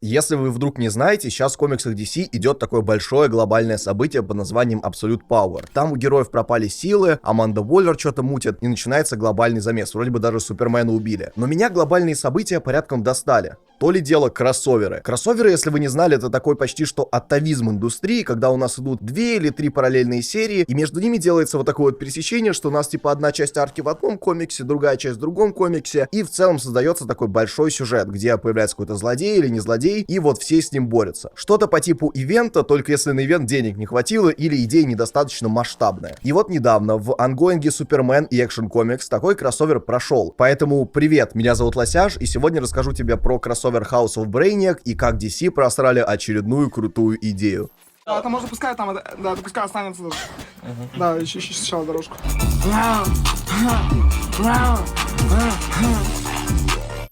Если вы вдруг не знаете, сейчас в комиксах DC идет такое большое глобальное событие под названием Absolute Power. Там у героев пропали силы, Аманда Воллер что-то мутит, и начинается глобальный замес. Вроде бы даже Супермена убили. Но меня глобальные события порядком достали. То ли дело кроссоверы. Кроссоверы, если вы не знали, это такой почти что атовизм индустрии, когда у нас идут 2 или 3 параллельные серии, и между ними делается вот такое вот пересечение, что у нас типа одна часть арки в одном комиксе, другая часть в другом комиксе, и в целом создается такой большой сюжет, где появляется какой-то злодей или не злодей, и вот все с ним борются. Что-то по типу ивента, только если на ивент денег не хватило или идея недостаточно масштабная. И вот недавно в ангоинге Супермен и Action Comics такой кроссовер прошел. Поэтому привет, меня зовут Лосяш, и сегодня расскажу тебе про кроссовер House of Brainiac и как DC просрали очередную крутую идею. Да, это можно пускай там, да, пускай останется. Да, еще сначала дорожку.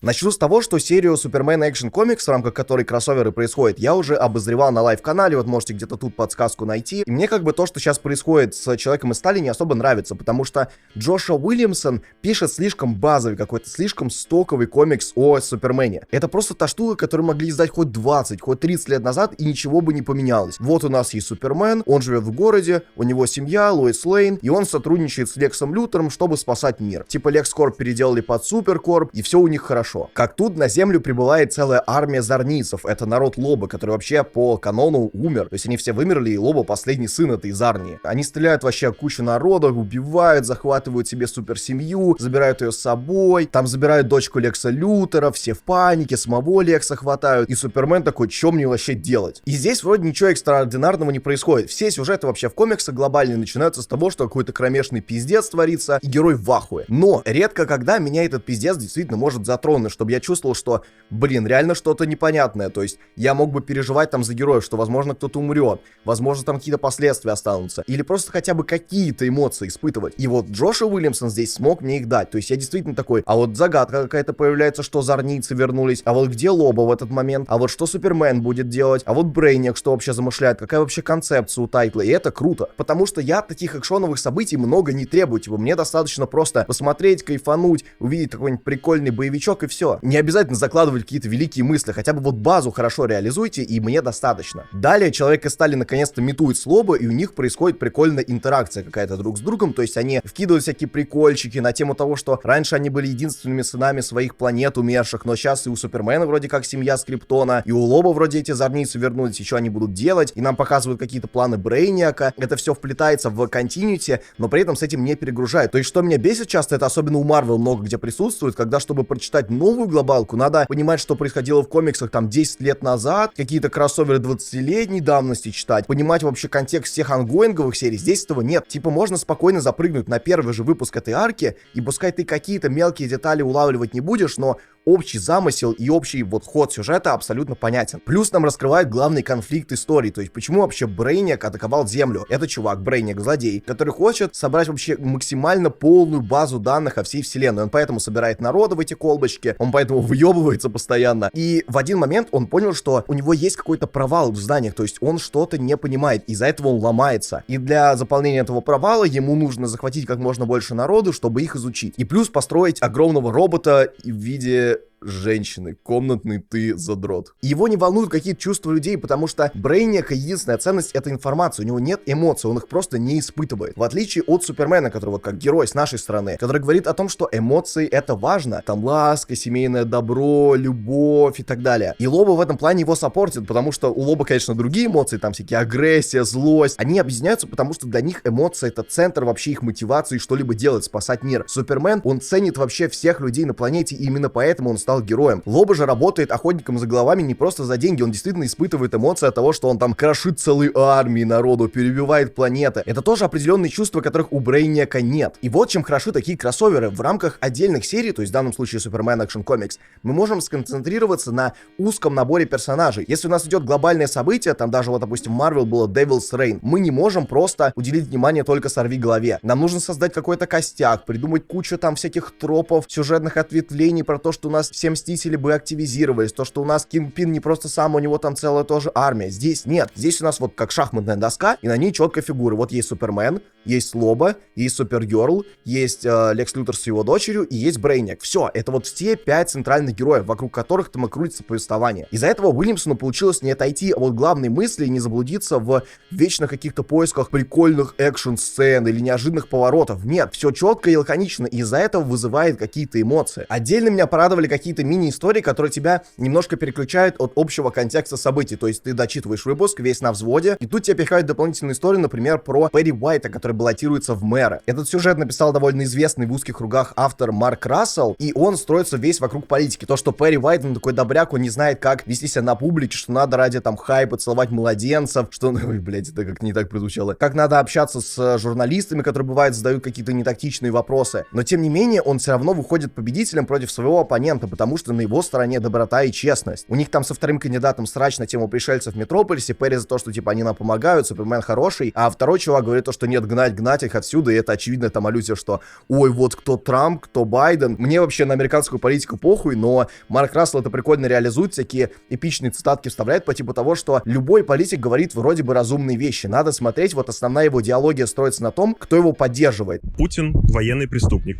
Начну с того, что серию Superman Action Comics, в рамках которой кроссоверы происходят, я уже обозревал на лайв-канале, вот можете где-то тут подсказку найти. И мне как бы то, что сейчас происходит с Человеком из стали, не особо нравится, потому что Джошуа Уильямсон пишет слишком базовый какой-то, слишком стоковый комикс о Супермене. Это просто та штука, которую могли издать хоть 20, хоть 30 лет назад, и ничего бы не поменялось. Вот у нас есть Супермен, он живет в городе, у него семья, Лоис Лейн, и он сотрудничает с Лексом Лютером, чтобы спасать мир. Типа Лекс Корп переделали под Суперкорп, и все у них хорошо. Как тут на Землю прибывает целая армия зарнийцев. Это народ Лоба, который вообще по канону умер. То есть они все вымерли, и Лоба последний сын этой из Арнии. Они стреляют вообще кучу народа, убивают, захватывают себе суперсемью, забирают ее с собой. Там забирают дочку Лекса Лютера, все в панике, самого Лекса хватают. И Супермен такой, что мне вообще делать? И здесь вроде ничего экстраординарного не происходит. Все сюжеты вообще в комиксах глобальные начинаются с того, что какой-то кромешный пиздец творится, и герой в ахуе. Но редко когда меня этот пиздец действительно может затронуть, чтобы я чувствовал, что, блин, реально что-то непонятное. То есть я мог бы переживать там за героев, что, возможно, кто-то умрет, возможно, там какие-то последствия останутся, или просто хотя бы какие-то эмоции испытывать. И вот Джошуа Уильямсон здесь смог мне их дать. То есть я действительно такой, а вот загадка какая-то появляется, что зарнийцы вернулись, а вот где Лоба в этот момент, а вот что Супермен будет делать, а вот Брейниак что вообще замышляет, какая вообще концепция у тайтла, и это круто. Потому что я таких экшоновых событий много не требую, типа мне достаточно просто посмотреть, кайфануть, увидеть какой-нибудь прикольный боевичок и все. Не обязательно закладывать какие-то великие мысли, хотя бы вот базу хорошо реализуйте, и мне достаточно. Далее Человек из стали наконец-то метует с Лоба, и у них происходит прикольная интеракция какая-то друг с другом, то есть они вкидывают всякие прикольчики на тему того, что раньше они были единственными сынами своих планет умерших, но сейчас и у Супермена вроде как семья с Криптона, и у Лоба вроде эти зарницы вернулись, еще они будут делать, и нам показывают какие-то планы Брейниака. Это все вплетается в континьюти, но при этом с этим не перегружает. То есть что меня бесит часто, это особенно у Марвел много где присутствует, когда чтобы прочитать новую глобалку, надо понимать, что происходило в комиксах там 10 лет назад, какие-то кроссоверы 20-летней давности читать, понимать вообще контекст всех ангоинговых серий. Здесь этого нет. Типа можно спокойно запрыгнуть на первый же выпуск этой арки, и пускай ты какие-то мелкие детали улавливать не будешь, но общий замысел и общий вот ход сюжета абсолютно понятен. Плюс нам раскрывает главный конфликт истории, то есть почему вообще Брейниак атаковал Землю. Это чувак, Брейниак, злодей, который хочет собрать вообще максимально полную базу данных о всей вселенной. Он поэтому собирает народа в эти колбочки, он поэтому въебывается постоянно. И в один момент он понял, что у него есть какой-то провал в знаниях, то есть он что-то не понимает, из-за этого он ломается. И для заполнения этого провала ему нужно захватить как можно больше народу, чтобы их изучить. И плюс построить огромного робота в виде женщины. Комнатный ты задрот. Его не волнуют какие-то чувства людей, потому что Брейниака единственная ценность — это информация. У него нет эмоций, он их просто не испытывает. В отличие от Супермена, который вот как герой с нашей стороны, который говорит о том, что эмоции — это важно. Там ласка, семейное добро, любовь и так далее. И Лоба в этом плане его саппортит, потому что у Лоба, конечно, другие эмоции, там всякие агрессия, злость. Они объединяются, потому что для них эмоция — это центр вообще их мотивации что-либо делать, спасать мир. Супермен, он ценит вообще всех людей на планете, и именно поэтому он стал героем. Лоба же работает охотником за головами не просто за деньги, он действительно испытывает эмоции от того, что он там крошит целые армии народу, перебивает планеты. Это тоже определенные чувства, которых у Брейниака нет. И вот чем хороши такие кроссоверы. В рамках отдельных серий, то есть в данном случае Superman Action Comics, мы можем сконцентрироваться на узком наборе персонажей. Если у нас идет глобальное событие, там даже вот, допустим, в Marvel было Devil's Reign, мы не можем просто уделить внимание только сорвиголове. Нам нужно создать какой-то костяк, придумать кучу там всяких тропов, сюжетных ответвлений про то, что у нас все Мстители бы активизировались, то, что у нас Кингпин не просто сам, у него там целая тоже армия. Здесь нет. Здесь у нас вот как шахматная доска, и на ней четко фигуры. Вот есть Супермен, есть Лоба, есть Супергерл, есть Лекс Лютер с его дочерью, и есть Брейниак. Все, это вот все 5 центральных героев, вокруг которых там и крутится повествование. Из-за этого Уильямсону получилось не отойти от главной мысли и не заблудиться в вечных каких-то поисках прикольных экшн-сцен или неожиданных поворотов. Нет, все четко и лаконично, и из-за этого вызывает какие-то эмоции. Отдельно меня порадовали какие-то мини-истории, которые тебя немножко переключают от общего контекста событий. То есть ты дочитываешь выпуск, весь на взводе, и тут тебе пихают дополнительную историю, например, про Перри Уайта, который баллотируется в мэра. Этот сюжет написал довольно известный в узких кругах автор Марк Рассел, и он строится весь вокруг политики. То, что Перри Уайт, он такой добряк, он не знает, как вести себя на публике, что надо ради там хайпа целовать младенцев, что... Ой, блядь, это как не так прозвучало. Как надо общаться с журналистами, которые, бывает, задают какие-то нетактичные вопросы. Но, тем не менее, он все равно выходит победителем против своего оппонента, потому что на его стороне доброта и честность. У них там со вторым кандидатом срач на тему пришельцев в Метрополисе, Перри за то, что, типа, они нам помогают, Супермен хороший, а второй чувак говорит то, что нет, гнать их отсюда, и это очевидно там аллюзия, что ой, вот кто Трамп, кто Байден. Мне вообще на американскую политику похуй, но Марк Рассел это прикольно реализует, всякие эпичные цитатки вставляет по типу того, что любой политик говорит вроде бы разумные вещи. Надо смотреть, вот основная его диалогия строится на том, кто его поддерживает. Путин военный преступник,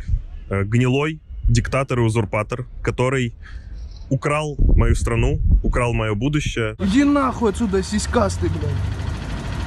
гнилой диктатор и узурпатор, который украл мою страну, украл мое будущее. Иди нахуй отсюда, сиськастый, блядь.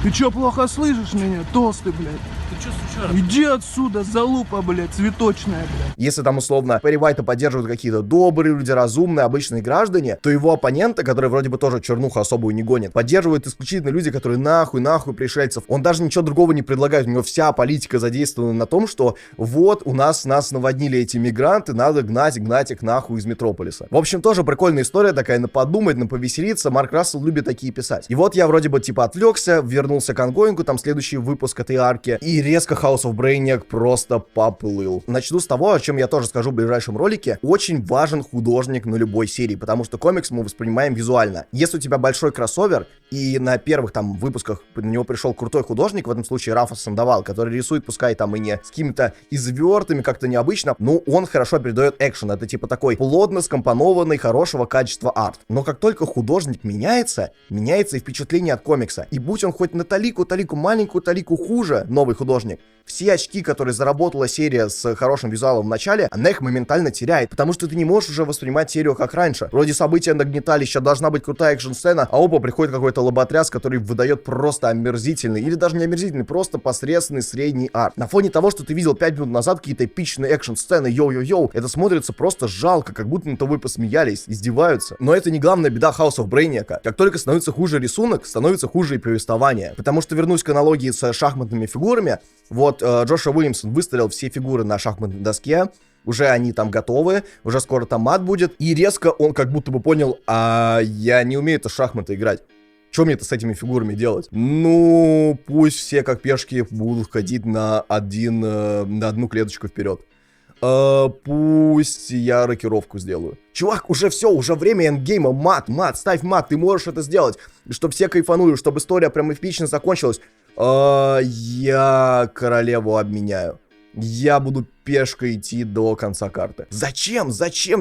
Ты чё, плохо слышишь меня, толстый, блядь? Ты чё, сучара? Иди отсюда, залупа, блядь, цветочная, блядь. Если там, условно, Перри Уайта поддерживают какие-то добрые люди, разумные, обычные граждане, то его оппонента, который вроде бы тоже чернуху особую не гонит, поддерживают исключительно люди, которые нахуй пришельцев. Он даже ничего другого не предлагает, у него вся политика задействована на том, что вот у нас наводнили эти мигранты, надо гнать их нахуй из Метрополиса. В общем, тоже прикольная история такая, на подумать, на повеселиться. Марк Рассел любит такие писать. И вот я вроде бы типа отвлекся, вернулся к ангоингу, там следующий выпуск этой арки, и резко House of Brainiac просто поплыл. Начну с того, о чем я тоже скажу в ближайшем ролике. Очень важен художник на любой серии, потому что комикс мы воспринимаем визуально. Если у тебя большой кроссовер, и на первых там выпусках на него пришел крутой художник, в этом случае Рафа Сандовал, который рисует, пускай там и не с какими-то извертами, как-то необычно, но он хорошо передает экшен. Это типа такой плотно скомпонованный, хорошего качества арт. Но как только художник меняется и впечатление от комикса. И будь он хоть на маленькую талику хуже, новый художник, все очки, которые заработала серия с хорошим визуалом в начале, она их моментально теряет, потому что ты не можешь уже воспринимать серию как раньше. Вроде события нагнетали, сейчас должна быть крутая экшн-сцена, а опа, приходит какой-то лоботряс, который выдает просто омерзительный, или даже не омерзительный, просто посредственный средний арт. На фоне того, что ты видел 5 минут назад какие-то эпичные экшн-сцены, йоу-йоу-йоу, это смотрится просто жалко, как будто на тобой посмеялись, издеваются. Но это не главная беда House of Brainiac. Как только становится хуже рисунок, становится хуже и повествование. Потому что, вернусь к аналогии с шахматными фигурами, вот Джошуа Уильямсон выставил все фигуры на шахматной доске, уже они там готовы, уже скоро там мат будет, и резко он как будто бы понял, а я не умею это в шахматы играть. Что мне-то с этими фигурами делать? Ну, пусть все как пешки будут ходить на одну клеточку вперед. Пусть я рокировку сделаю. Чувак, уже все, уже время эндгейма, мат, ставь мат, ты можешь это сделать, чтобы все кайфанули, чтобы история прям эпично закончилась. Я королеву обменяю. Я буду пешкой идти до конца карты. Зачем,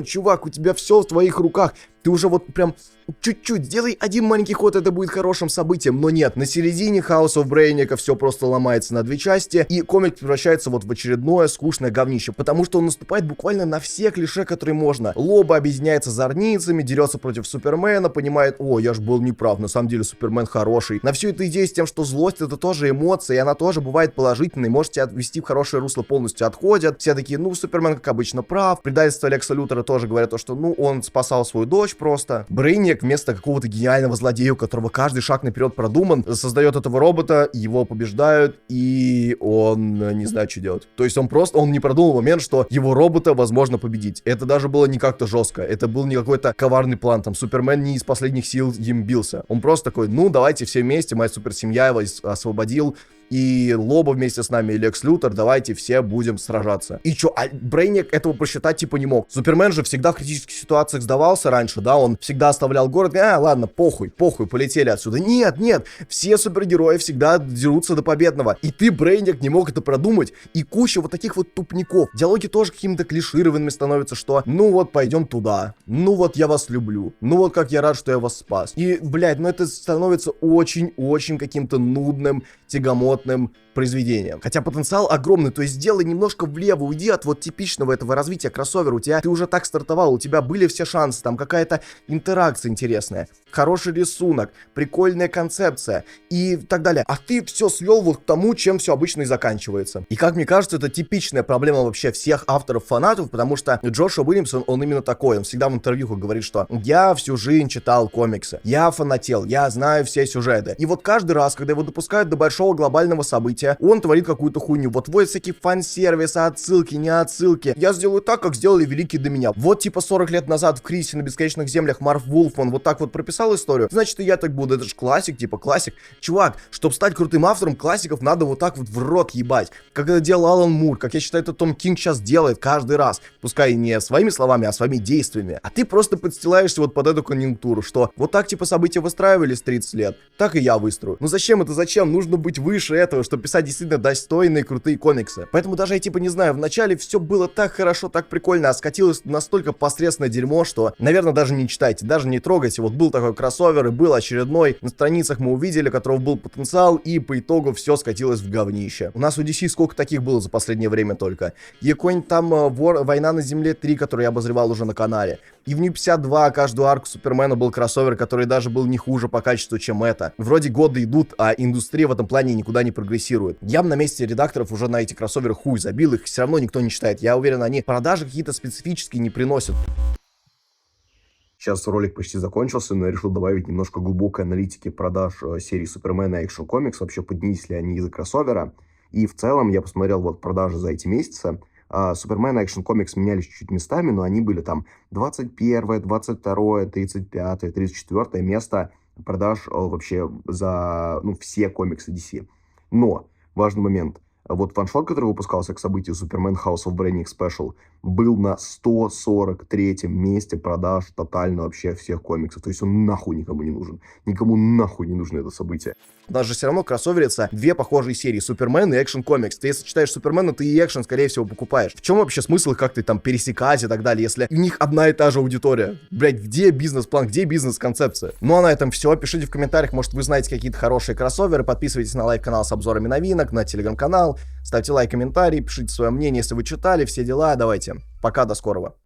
чувак, у тебя все в твоих руках. Ты уже вот прям чуть-чуть сделай один маленький ход, это будет хорошим событием. Но нет, на середине House of Brainiac все просто ломается на две части, и комик превращается вот в очередное скучное говнище, потому что он наступает буквально на все клише, которые можно. Лоба объединяется с зорницами, дерется против Супермена, понимает, о, я ж был неправ, на самом деле Супермен хороший. На всю эту идею с тем, что злость это тоже эмоция, и она тоже бывает положительной, можете отвести в хорошее русло, полностью отходят. Все такие, ну, Супермен, как обычно, прав. Предательство Лекса Лютера тоже говорят то, что, ну, он спасал свою дочь просто. Брейниак вместо какого-то гениального злодея, у которого каждый шаг наперед продуман, создает этого робота, его побеждают, и он не знает, что делать. То есть он не продумал момент, что его робота возможно победить. Это даже было не как-то жестко. Это был не какой-то коварный план. Там Супермен не из последних сил им бился. Он просто такой, ну, давайте все вместе, моя суперсемья его освободил, и Лоба вместе с нами, и Лекс Лютер, давайте все будем сражаться. И чё, а Брейник этого просчитать типа не мог. Супермен же всегда в критических ситуациях сдавался раньше, да, он всегда оставлял город, ладно, похуй, полетели отсюда. Нет, все супергерои всегда дерутся до победного. И ты, Брейник, не мог это продумать, и куча вот таких вот тупников. Диалоги тоже какими-то клишированными становятся, что, ну вот, пойдем туда, ну вот, я вас люблю, ну вот, как я рад, что я вас спас. И, блядь, ну это становится очень-очень каким-то нудным, тягомотным произведением. Хотя потенциал огромный, то есть сделай немножко влево, уйди от вот типичного этого развития кроссовера, ты уже так стартовал, у тебя были все шансы, там какая-то интеракция интересная, хороший рисунок, прикольная концепция и так далее. А ты все свел вот к тому, чем все обычно и заканчивается. И как мне кажется, это типичная проблема вообще всех авторов-фанатов, потому что Джошуа Уильямсон, он именно такой, он всегда в интервью говорит, что я всю жизнь читал комиксы, я фанател, я знаю все сюжеты. И вот каждый раз, когда его допускают до большого глобального события, он творит какую-то хуйню. Вот твой всякие фан-сервисы, отсылки, не отсылки. Я сделаю так, как сделали великие до меня. Вот типа 40 лет назад в «Кризисе на бесконечных землях» Марв Вулфман вот так вот прописал историю. Значит, и я так буду. Это же классик, типа классик. Чувак, чтобы стать крутым автором, классиков надо вот так вот в рот ебать. Как это делал Алан Мур, как я считаю, это Том Кинг сейчас делает каждый раз. Пускай не своими словами, а своими действиями. А ты просто подстилаешься вот под эту конъюнктуру, что вот так типа события выстраивались 30 лет, так и я выстрою. Ну зачем это, зачем? Нужно быть выше этого, чтобы писать действительно достойные, крутые комиксы. Поэтому даже я типа не знаю, вначале все было так хорошо, так прикольно, а скатилось настолько посредственное дерьмо, что, наверное, даже не читайте, даже не трогайте. Вот был такой кроссовер, и был очередной, на страницах мы увидели, у которого был потенциал, и по итогу все скатилось в говнище. У нас у DC сколько таких было за последнее время только. И какой-нибудь там «Война на Земле 3», который я обозревал уже на канале. И в New 52 каждую арку Супермена был кроссовер, который даже был не хуже по качеству, чем это. Вроде годы идут, а индустрия в этом плане никуда не прогрессирует. Я бы на месте редакторов уже на эти кроссоверы хуй забил, их все равно никто не читает. Я уверен, они продажи какие-то специфические не приносят. Сейчас ролик почти закончился, но я решил добавить немножко глубокой аналитики продаж серии Супермена и Action Comics, вообще поднялись ли они из-за кроссовера. И в целом я посмотрел вот продажи за эти месяцы. Супермен и Action Comics менялись чуть-чуть местами, но они были там 21, 22, 35, 34 место продаж вообще за все комиксы DC. Но важный момент. Вот ваншот, который выпускался к событию Superman House of Brainiac Special, был на 143-м месте продаж тотально вообще всех комиксов. То есть он нахуй никому не нужен. Никому нахуй не нужно это событие. Даже все равно кроссоверится две похожие серии, Супермен и Action Comics. Ты если читаешь Супермена, ты и Action, скорее всего, покупаешь. В чем вообще смысл их как-то там пересекать и так далее, если у них одна и та же аудитория? Блять, где бизнес-план, где бизнес-концепция? Ну а на этом все. Пишите в комментариях, может вы знаете какие-то хорошие кроссоверы. Подписывайтесь на лайв-канал с обзорами новинок, на телеграм-канал. Ставьте лайк, комментарий, пишите свое мнение, если вы читали, все дела. Давайте. Пока, до скорого.